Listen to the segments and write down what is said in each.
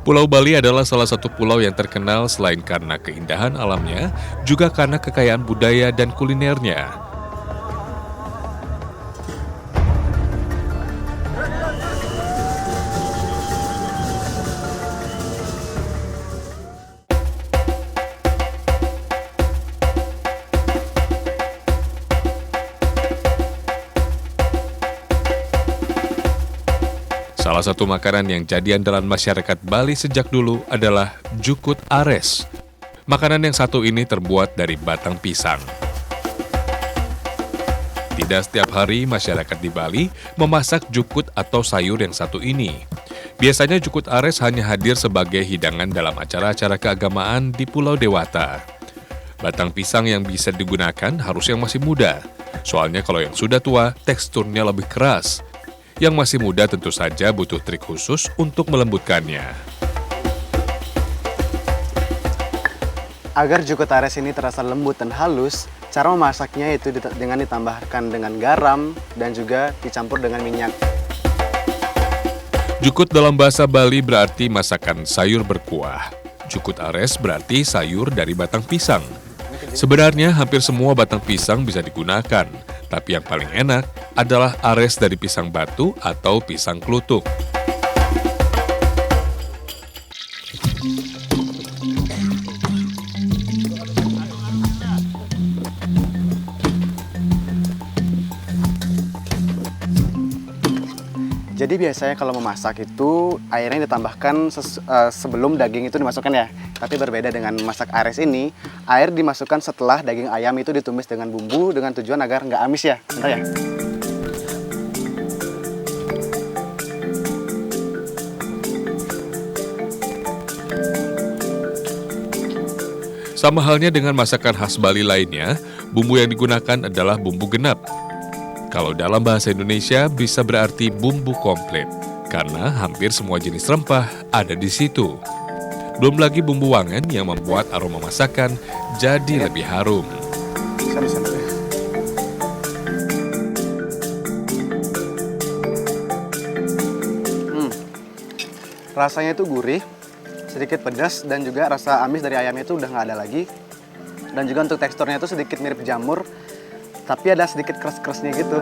Pulau Bali adalah salah satu pulau yang terkenal selain karena keindahan alamnya, juga karena kekayaan budaya dan kulinernya. Salah satu makanan yang jadi andalan masyarakat Bali sejak dulu adalah jukut ares. Makanan yang satu ini terbuat dari batang pisang. Tidak setiap hari masyarakat di Bali memasak jukut atau sayur yang satu ini. Biasanya jukut ares hanya hadir sebagai hidangan dalam acara-acara keagamaan di Pulau Dewata. Batang pisang yang bisa digunakan harus yang masih muda. Soalnya kalau yang sudah tua, teksturnya lebih keras. Yang masih muda tentu saja butuh trik khusus untuk melembutkannya. Agar jukut ares ini terasa lembut dan halus, cara memasaknya itu dengan ditambahkan dengan garam dan juga dicampur dengan minyak. Jukut dalam bahasa Bali berarti masakan sayur berkuah. Jukut ares berarti sayur dari batang pisang. Sebenarnya hampir semua batang pisang bisa digunakan, tapi yang paling enak adalah ares dari pisang batu atau pisang klutuk. Jadi biasanya kalau memasak itu airnya ditambahkan sebelum daging itu dimasukkan ya. Tapi berbeda dengan masak ares ini, air dimasukkan setelah daging ayam itu ditumis dengan bumbu dengan tujuan agar nggak amis ya. Bentar ya. Sama halnya dengan masakan khas Bali lainnya, bumbu yang digunakan adalah bumbu genap. Kalau dalam bahasa Indonesia bisa berarti bumbu komplit, karena hampir semua jenis rempah ada di situ. Belum lagi bumbu wangen yang membuat aroma masakan jadi lebih harum. Rasanya itu gurih, sedikit pedas dan juga rasa amis dari ayamnya itu udah nggak ada lagi. Dan juga untuk teksturnya itu sedikit mirip jamur, tapi ada sedikit keras-kerasnya gitu.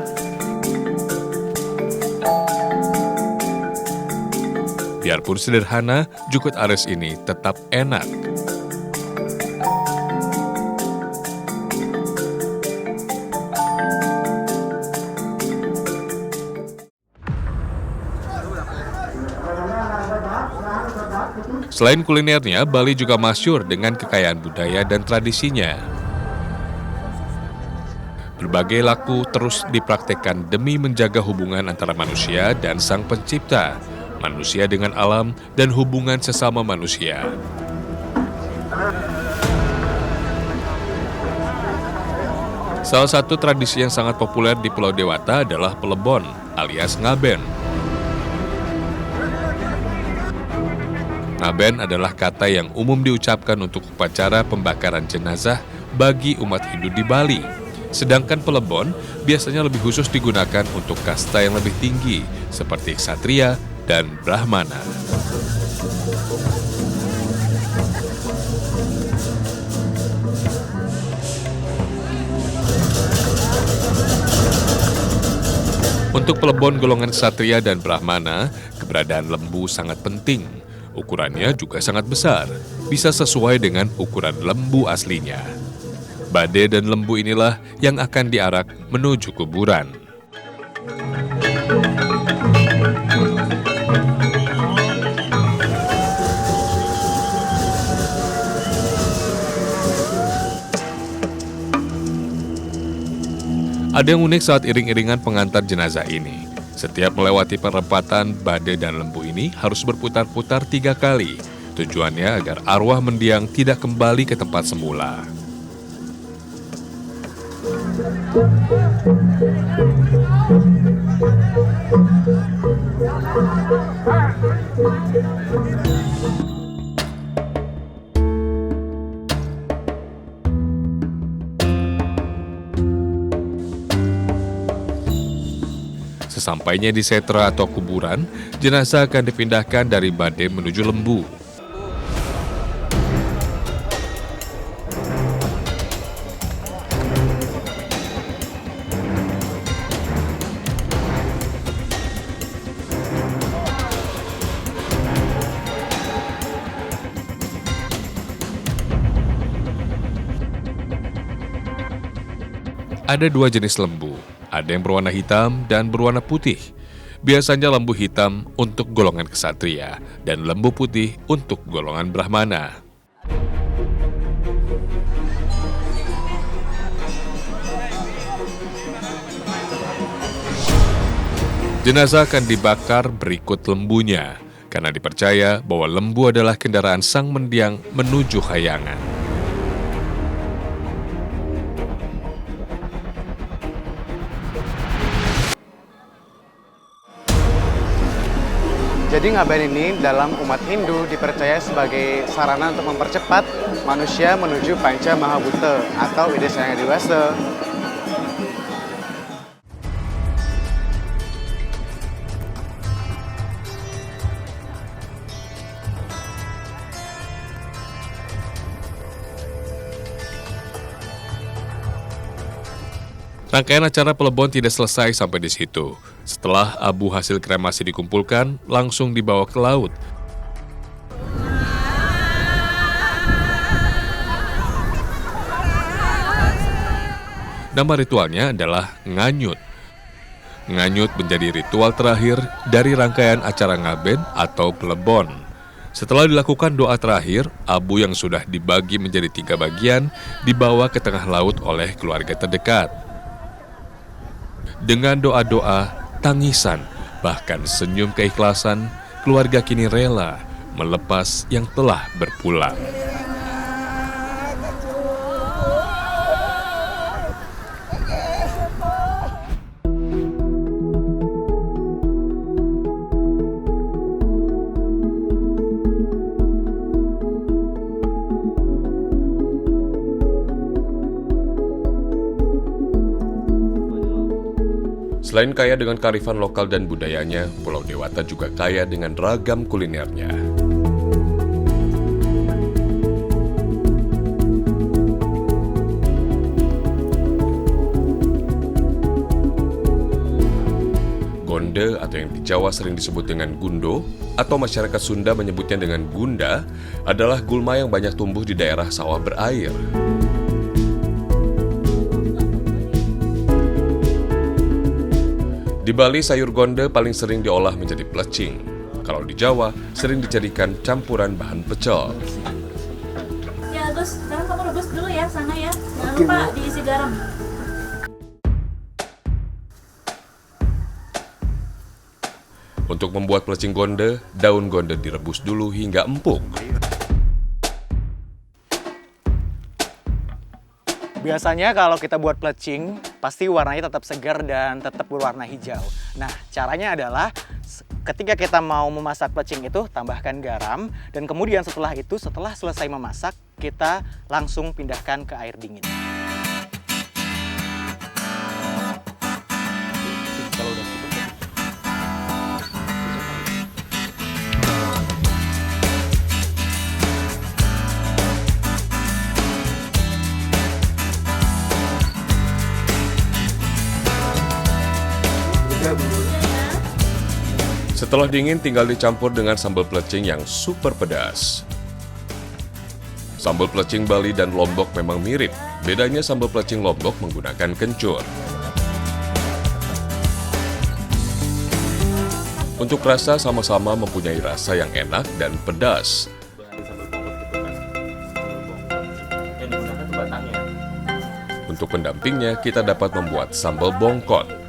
Biarpun sederhana, jukut ares ini tetap enak. Selain kulinernya, Bali juga masyhur dengan kekayaan budaya dan tradisinya. Berbagai laku terus dipraktekkan demi menjaga hubungan antara manusia dan Sang Pencipta, manusia dengan alam, dan hubungan sesama manusia. Salah satu tradisi yang sangat populer di Pulau Dewata adalah pelebon, alias ngaben. Ngaben adalah kata yang umum diucapkan untuk upacara pembakaran jenazah bagi umat Hindu di Bali. Sedangkan pelebon biasanya lebih khusus digunakan untuk kasta yang lebih tinggi, seperti ksatria dan brahmana. Untuk pelebon golongan ksatria dan brahmana, keberadaan lembu sangat penting. Ukurannya juga sangat besar, bisa sesuai dengan ukuran lembu aslinya. Bade dan lembu inilah yang akan diarak menuju kuburan. Ada yang unik saat iring-iringan pengantar jenazah ini. Setiap melewati perempatan, bade dan lembu ini harus berputar-putar 3 kali. Tujuannya agar arwah mendiang tidak kembali ke tempat semula. Sesampainya di setra atau kuburan, jenazah akan dipindahkan dari bade menuju lembu. Ada dua jenis lembu, ada yang berwarna hitam dan berwarna putih. Biasanya lembu hitam untuk golongan kesatria dan lembu putih untuk golongan brahmana. Jenazah akan dibakar berikut lembunya, karena dipercaya bahwa lembu adalah kendaraan sang mendiang menuju khayangan. Jadi ngaben ini dalam umat Hindu dipercaya sebagai sarana untuk mempercepat manusia menuju Panca Mahabhuta atau Ide Sang Hyang Dewasa. Rangkaian acara pelebon tidak selesai sampai di situ. Setelah abu hasil kremasi dikumpulkan, langsung dibawa ke laut. Nama ritualnya adalah nganyut. Nganyut menjadi ritual terakhir dari rangkaian acara ngaben atau pelebon. Setelah dilakukan doa terakhir, abu yang sudah dibagi menjadi 3 bagian dibawa ke tengah laut oleh keluarga terdekat. Dengan doa-doa, tangisan, bahkan senyum keikhlasan, keluarga kini rela melepas yang telah berpulang. Selain kaya dengan kearifan lokal dan budayanya, Pulau Dewata juga kaya dengan ragam kulinernya. Gonde atau yang di Jawa sering disebut dengan gundo, atau masyarakat Sunda menyebutnya dengan gunda, adalah gulma yang banyak tumbuh di daerah sawah berair. Di Bali, sayur gonde paling sering diolah menjadi plecing. Kalau di Jawa, sering dijadikan campuran bahan pecel. Ya Gus, sekarang kamu rebus dulu ya sana ya. Jangan lupa diisi garam. Untuk membuat plecing gonde, daun gonde direbus dulu hingga empuk. Biasanya kalau kita buat plecing, pasti warnanya tetap segar dan tetap berwarna hijau. Nah, caranya adalah ketika kita mau memasak plecing itu, tambahkan garam. Dan kemudian setelah itu, setelah selesai memasak, kita langsung pindahkan ke air dingin. Setelah dingin, tinggal dicampur dengan sambal plecing yang super pedas. Sambal plecing Bali dan Lombok memang mirip. Bedanya sambal plecing Lombok menggunakan kencur. Untuk rasa, sama-sama mempunyai rasa yang enak dan pedas. Untuk pendampingnya, kita dapat membuat sambal bongkot.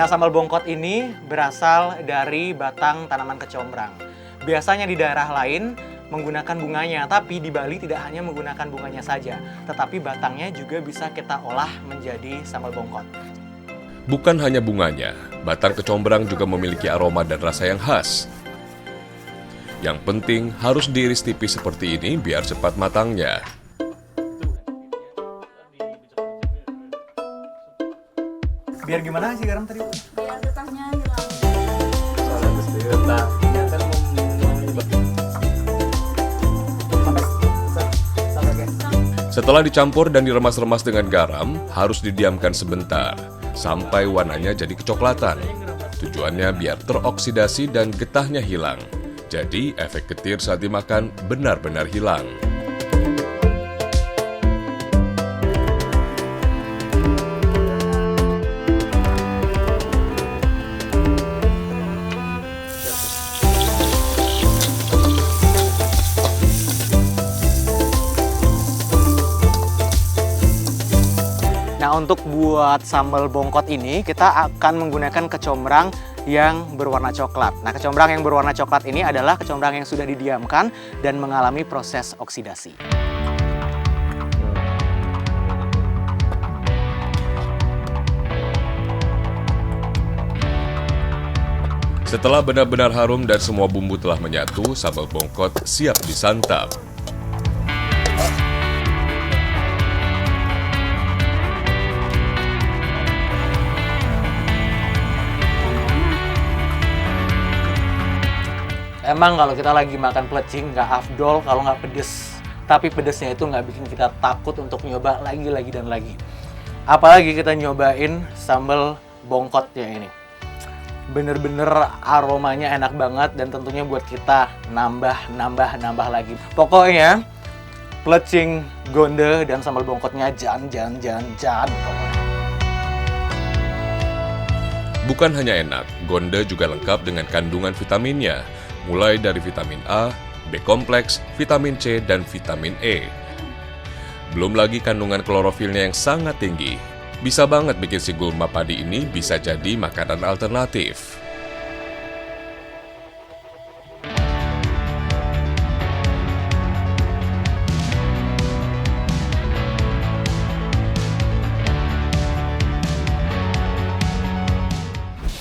Nah, sambal bongkot ini berasal dari batang tanaman kecombrang. Biasanya di daerah lain menggunakan bunganya, tapi di Bali tidak hanya menggunakan bunganya saja, tetapi batangnya juga bisa kita olah menjadi sambal bongkot. Bukan hanya bunganya, batang kecombrang juga memiliki aroma dan rasa yang khas. Yang penting harus diiris tipis seperti ini biar cepat matangnya. Biar gimana sih garam tadi? Biar getahnya hilang. Setelah dicampur dan diremas-remas dengan garam, harus didiamkan sebentar sampai warnanya jadi kecoklatan. Tujuannya biar teroksidasi dan getahnya hilang. Jadi efek getir saat dimakan benar-benar hilang. Nah, untuk buat sambal bongkot ini kita akan menggunakan kecombrang yang berwarna coklat. Nah, kecombrang yang berwarna coklat ini adalah kecombrang yang sudah didiamkan dan mengalami proses oksidasi. Setelah benar-benar harum dan semua bumbu telah menyatu, sambal bongkot siap disantap. Emang kalau kita lagi makan plecing nggak afdol kalau nggak pedes. Tapi pedesnya itu nggak bikin kita takut untuk nyoba lagi dan lagi. Apalagi kita nyobain sambal bongkotnya ini. Bener-bener aromanya enak banget dan tentunya buat kita nambah lagi. Pokoknya plecing, gonde, dan sambal bongkotnya jan. Bukan hanya enak, gonde juga lengkap dengan kandungan vitaminnya, mulai dari vitamin A, B kompleks, vitamin C, dan vitamin E. Belum lagi kandungan klorofilnya yang sangat tinggi. Bisa banget bikin si gulma padi ini bisa jadi makanan alternatif.